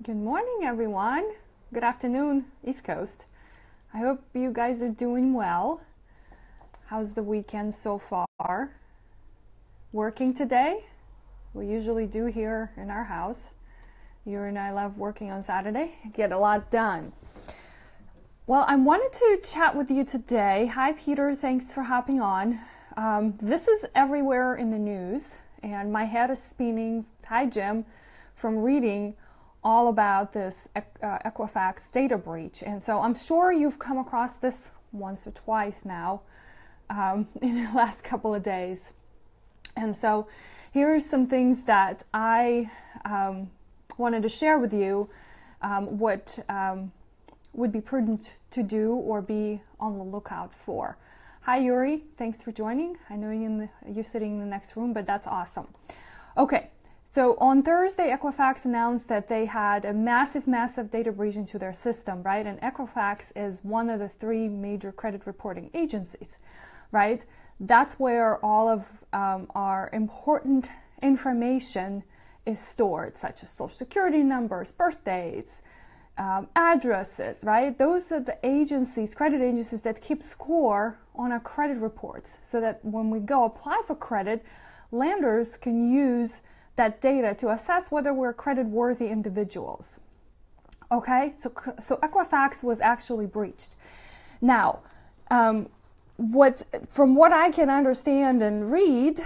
Good morning, everyone. Good afternoon, East Coast. I hope you guys are doing well. How's the weekend so far? Working today? We usually do here in our house. You and I love working on Saturday. Get a lot done. Well, I wanted to chat with you today. Hi, Peter. Thanks for hopping on. This is everywhere in the news, and my head is spinning. Hi, Jim, from reading all about this Equifax data breach. And so I'm sure you've come across this once or twice now in the last couple of days. And so here's some things that I wanted to share with you, what would be prudent to do or be on the lookout for. Hi, Yuri. Thanks for joining. I know you're sitting in the next room, but that's awesome. Okay. So on Thursday, Equifax announced that they had a massive data breach into their system, right? And Equifax is one of the three major credit reporting agencies, right? That's where all of our important information is stored, such as social security numbers, birth dates, addresses, right? Those are the agencies, credit agencies that keep score on our credit reports so that when we go apply for credit, lenders can use that data to assess whether we're credit-worthy individuals. Okay, so Equifax was actually breached. Now, from what I can understand and read,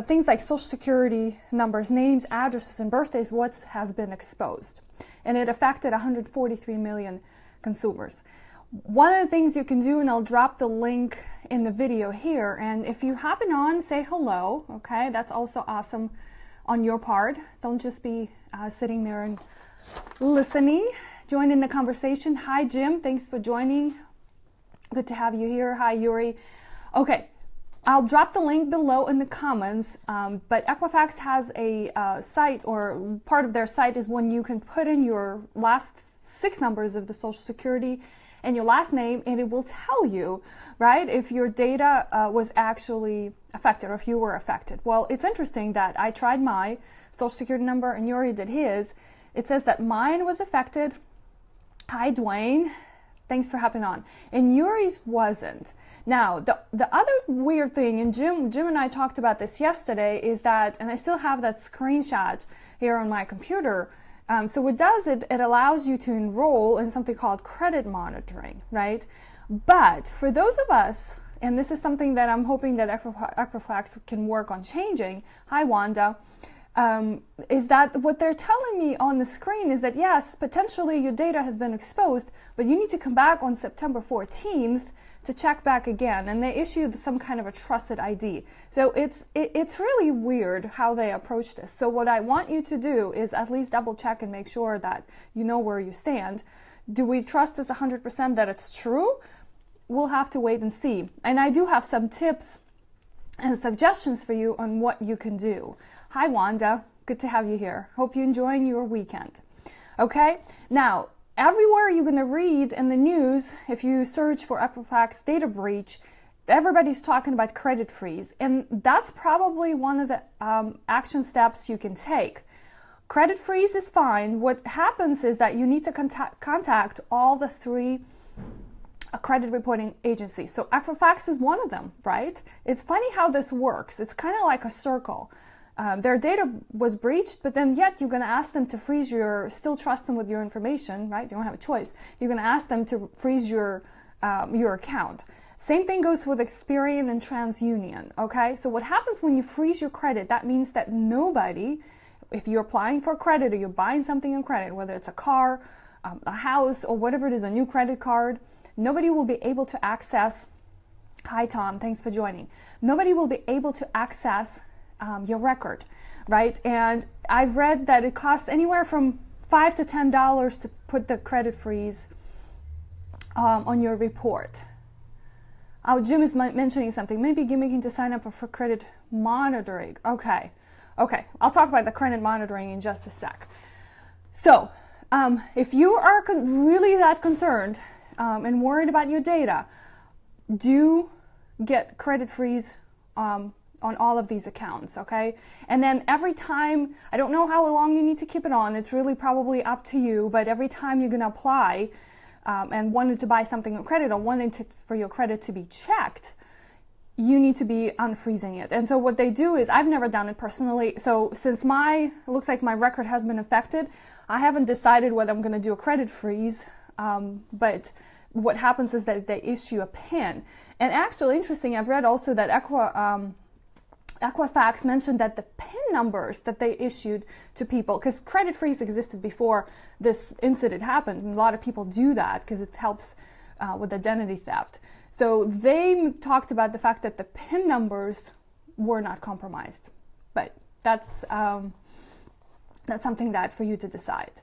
things like social security numbers, names, addresses, and birthdays, what has been exposed, and it affected 143 million consumers. One of the things you can do, and I'll drop the link in the video here, and if you happen on, say hello. Okay, that's also awesome on your part. Don't just be sitting there and listening. Join in the conversation. Hi, Jim. Thanks for joining. Good to have you here. Hi, Yuri. Okay, I'll drop the link below in the comments, but Equifax has a site, or part of their site is when you can put in your last 6 numbers of the Social Security and your last name, and it will tell you, right, if your data was actually affected or if you were affected. Well, it's interesting that I tried my Social Security number and Yuri did his. It says that mine was affected. Hi, Dwayne. Thanks for hopping on. And Yuri's wasn't. Now, the other weird thing, and Jim and I talked about this yesterday, is that, and I still have that screenshot here on my computer. So what does it allows you to enroll in something called credit monitoring, right? But for those of us, and this is something that I'm hoping that Equifax can work on changing, hi Wanda, is that what they're telling me on the screen is that yes, potentially your data has been exposed, but you need to come back on September 14th to check back again, and they issued some kind of a trusted ID. So it's really weird how they approach this. So what I want you to do is at least double check and make sure that you know where you stand. Do we trust this 100% that it's true? We'll have to wait and see. And I do have some tips and suggestions for you on what you can do. Hi Wanda, good to have you here. Hope you're enjoying your weekend. Okay, now everywhere you're going to read in the news, if you search for Equifax data breach, everybody's talking about credit freeze. And that's probably one of the action steps you can take. Credit freeze is fine. What happens is that you need to contact all the 3 credit reporting agencies. So Equifax is one of them, right? It's funny how this works. It's kind of like a circle. Their data was breached, but then yet you're going to ask them to freeze still trust them with your information, right? You don't have a choice. You're going to ask them to freeze your account. Same thing goes with Experian and TransUnion, okay? So what happens when you freeze your credit, that means that nobody, if you're applying for credit or you're buying something on credit, whether it's a car, a house, or whatever it is, a new credit card, nobody will be able to access, hi Tom, thanks for joining. Nobody will be able to access your record, right? And I've read that it costs anywhere from $5 to $10 to put the credit freeze on your report. Oh, Jim is mentioning something. Maybe gimmicking to sign up for credit monitoring. Okay, I'll talk about the credit monitoring in just a sec. So, if you are really that concerned and worried about your data, do get credit freeze on all of these accounts, okay? And then every time, I don't know how long you need to keep it on, it's really probably up to you, but every time you're gonna apply and wanted to buy something on credit or for your credit to be checked, you need to be unfreezing it. And so what they do is, I've never done it personally, so since it looks like my record has been affected, I haven't decided whether I'm gonna do a credit freeze, but what happens is that they issue a PIN. And actually, interesting, I've read also that Equifax mentioned that the PIN numbers that they issued to people, because credit freeze existed before this incident happened, and a lot of people do that because it helps with identity theft. So they talked about the fact that the PIN numbers were not compromised, but that's something that for you to decide.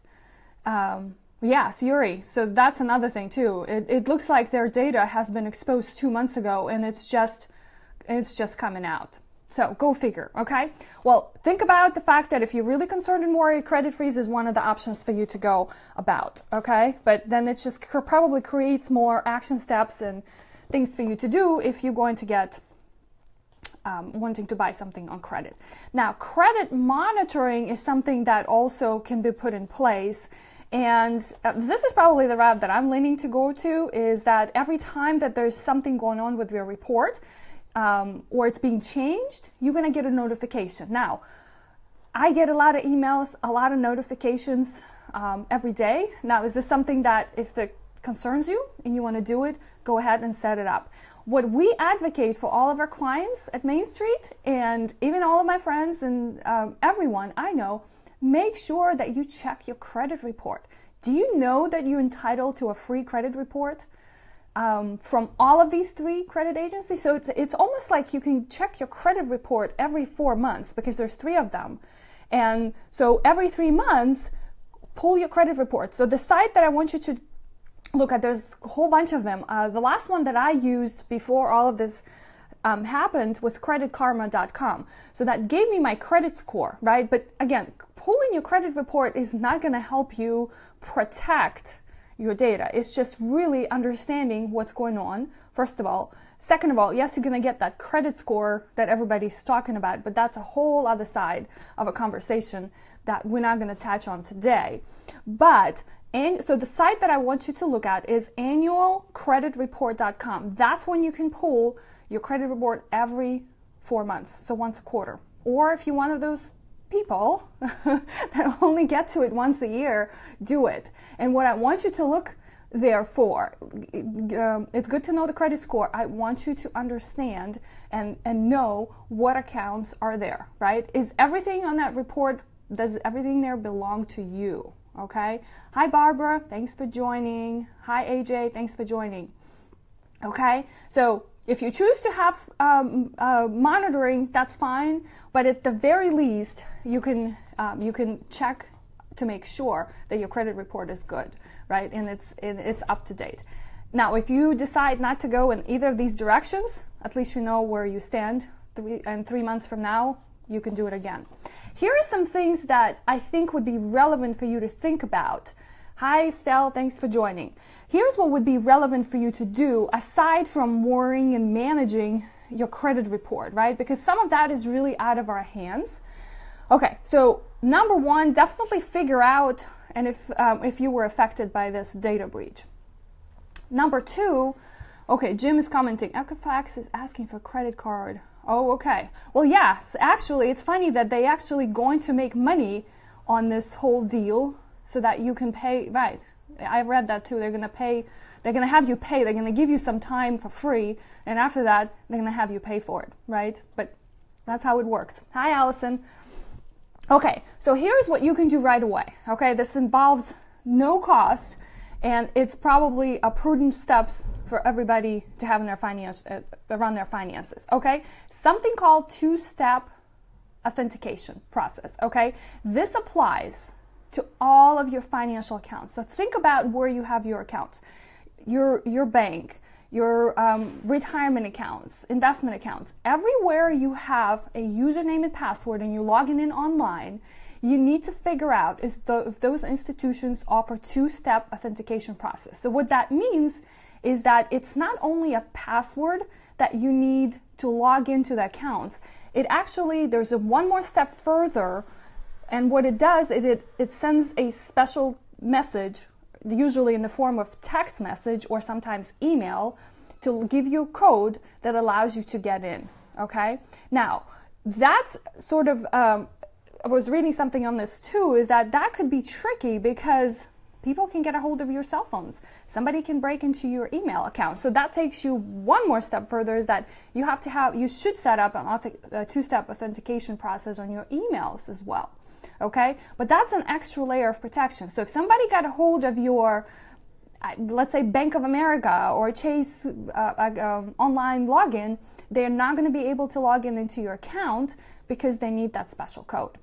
Yes, Yuri, so that's another thing too. It looks like their data has been exposed 2 months ago, and it's just coming out. So go figure, okay? Well, think about the fact that if you're really concerned and worried, credit freeze is one of the options for you to go about, okay? But then it just probably creates more action steps and things for you to do if you're going to get wanting to buy something on credit. Now, credit monitoring is something that also can be put in place. And this is probably the route that I'm leaning to go to, is that every time that there's something going on with your report or it's being changed, you're going to get a notification. Now, I get a lot of emails, a lot of notifications every day. Now, is this something that if it concerns you and you want to do it, go ahead and set it up. What we advocate for all of our clients at Main Street, and even all of my friends and everyone I know, make sure that you check your credit report. Do you know that you're entitled to a free credit report from all of these 3 credit agencies? So it's almost like you can check your credit report every 4 months, because there's 3 of them. And so every 3 months, pull your credit report. So the site that I want you to look at, there's a whole bunch of them. The last one that I used before all of this happened was creditkarma.com. So that gave me my credit score, right? But again, pulling your credit report is not going to help you protect your data. It's just really understanding what's going on, first of all. Second of all, yes, you're going to get that credit score that everybody's talking about, but that's a whole other side of a conversation that we're not going to touch on today. So the site that I want you to look at is annualcreditreport.com. That's when you can pull your credit report every 4 months, so once a quarter. Or if you're one of those people that only get to it once a year, do it. And what I want you to look there for, it's good to know the credit score. I want you to understand and know what accounts are there, right? Is everything on that report, does everything there belong to you? Okay. Hi, Barbara. Thanks for joining. Hi, AJ. Thanks for joining. Okay. So if you choose to have monitoring, that's fine. But at the very least, you can check to make sure that your credit report is good, right? And it's up to date. Now, if you decide not to go in either of these directions, at least you know where you stand. 3 months from now, you can do it again. Here are some things that I think would be relevant for you to think about. Hi, Stell, thanks for joining. Here's what would be relevant for you to do aside from worrying and managing your credit report, right? Because some of that is really out of our hands. Okay, so number 1, definitely figure out and if you were affected by this data breach. Number 2, okay, Jim is commenting, Equifax is asking for credit card. Oh, okay. Well, yes, actually, it's funny that they actually going to make money on this whole deal so that you can pay, right. I read that too. They're going to have you pay. They're going to give you some time for free. And after that, they're going to have you pay for it, right? But that's how it works. Hi, Allison. Okay, so here's what you can do right away. Okay, this involves no cost, and it's probably a prudent steps for everybody to have in their around their finances. Okay, something called 2-step authentication process. Okay, this applies to all of your financial accounts. So think about where you have your accounts, your bank, your retirement accounts, investment accounts. Everywhere you have a username and password and you're logging in online, you need to figure out if those institutions offer 2-step authentication process. So what that means is that it's not only a password that you need to log into the accounts, it actually, there's one more step further, and what it does, it sends a special message, usually in the form of text message or sometimes email, to give you a code that allows you to get in, okay? Now, that's sort of, I was reading something on this too, is that could be tricky because people can get a hold of your cell phones. Somebody can break into your email account. So that takes you one more step further, is that you should set up a two-step authentication process on your emails as well. Okay, but that's an extra layer of protection. So if somebody got a hold of your, let's say, Bank of America or Chase online login, they're not going to be able to log into your account because they need that special code.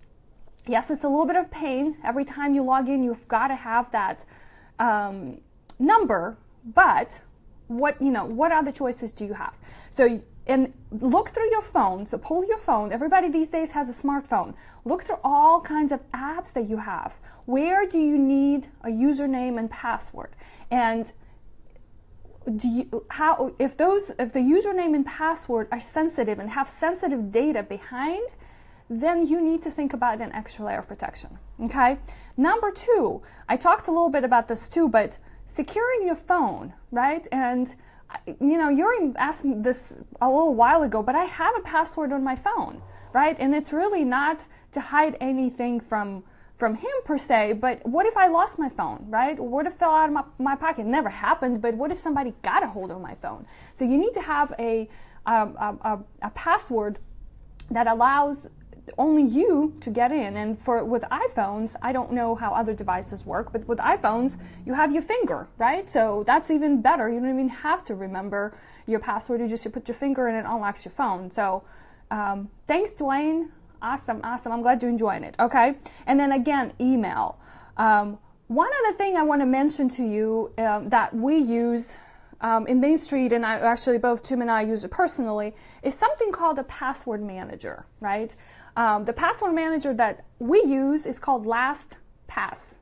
Yes, it's a little bit of pain. Every time you log in, you've got to have that number, but what other choices do you have? So, and look through your phone. So pull your phone. Everybody these days has a smartphone. Look through all kinds of apps that you have. Where do you need a username and password? And if the username and password are sensitive and have sensitive data behind, then you need to think about an extra layer of protection. Okay. Number two, I talked a little bit about this too, but securing your phone, right? And Yuri asked me this a little while ago, but I have a password on my phone, right? And it's really not to hide anything from him per se, but what if I lost my phone, right? What if it fell out of my pocket? It never happened, but what if somebody got a hold of my phone? So you need to have a password that allows only you to get in. And with iPhones, I don't know how other devices work, but with iPhones, you have your finger, right? So that's even better. You don't even have to remember your password. You put your finger in and it unlocks your phone. So thanks, Dwayne. Awesome. I'm glad you're enjoying it. Okay. And then again, email. One other thing I want to mention to you that we use in Main Street, and actually both Tim and I use it personally, is something called a password manager, right? The password manager that we use is called LastPass,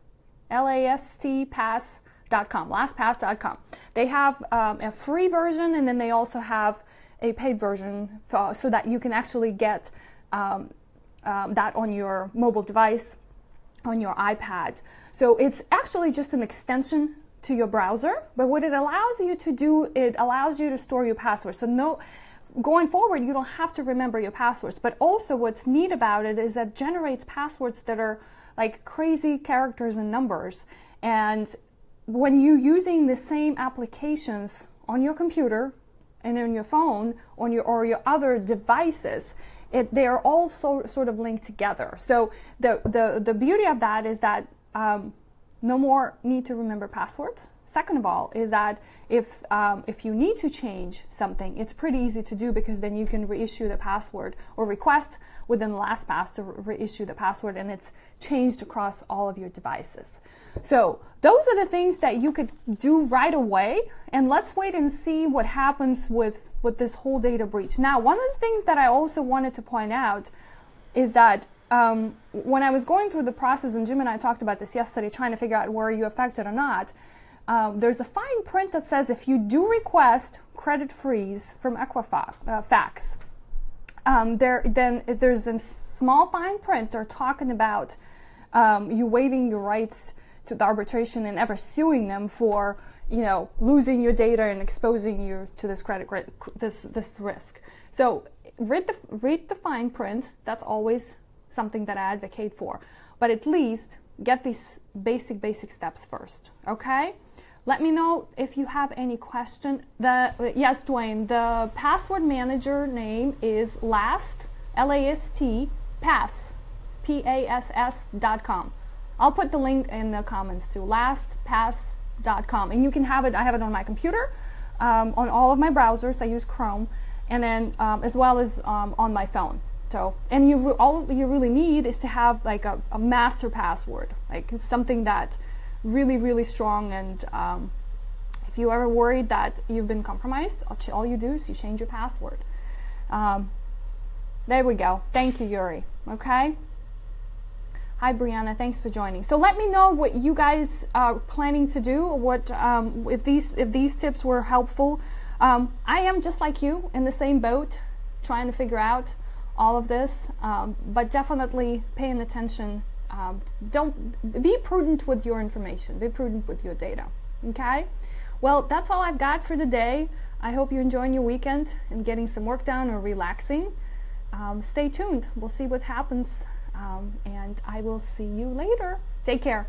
LastPass.com, LastPass.com. They have a free version, and then they also have a paid version so that you can actually get that on your mobile device, on your iPad. So it's actually just an extension to your browser, but what it allows you to do, it allows you to store your passwords. So going forward, you don't have to remember your passwords. But also what's neat about it is that it generates passwords that are like crazy characters and numbers. And when you're using the same applications on your computer and on your phone, or your other devices, they are all sort of linked together. So the beauty of that is that no more need to remember passwords. Second of all, is that if you need to change something, it's pretty easy to do, because then you can reissue the password or request within LastPass to reissue the password, and it's changed across all of your devices. So those are the things that you could do right away, and let's wait and see what happens with this whole data breach. Now, one of the things that I also wanted to point out is that when I was going through the process, and Jim and I talked about this yesterday, trying to figure out were you affected or not, there's a fine print that says if you do request credit freeze from Equifax, then there's a small fine print they're talking about you waiving your rights to the arbitration and ever suing them for losing your data and exposing you to this this risk. So read the fine print. That's always something that I advocate for, but at least get these basic steps first. Okay. Let me know if you have any question. Yes, Dwayne, the password manager name is LastPass, PASS.com. I'll put the link in the comments too, LastPass.com. And you can have it, I have it on my computer, on all of my browsers. I use Chrome, and then as well as on my phone. So, and all you really need is to have like a master password, like something that really strong. And if you're ever worried that you've been compromised, all you do is you change your password. There we go. Thank you, Yuri. Okay. Hi, Brianna. Thanks for joining. So let me know what you guys are planning to do. What if these tips were helpful? I am just like you, in the same boat, trying to figure out all of this, but definitely paying attention. Don't be prudent with your information, be prudent with your data. Okay, well, that's all I've got for the day. I hope you're enjoying your weekend and getting some work done or relaxing. Stay tuned, we'll see what happens, and I will see you later. Take care.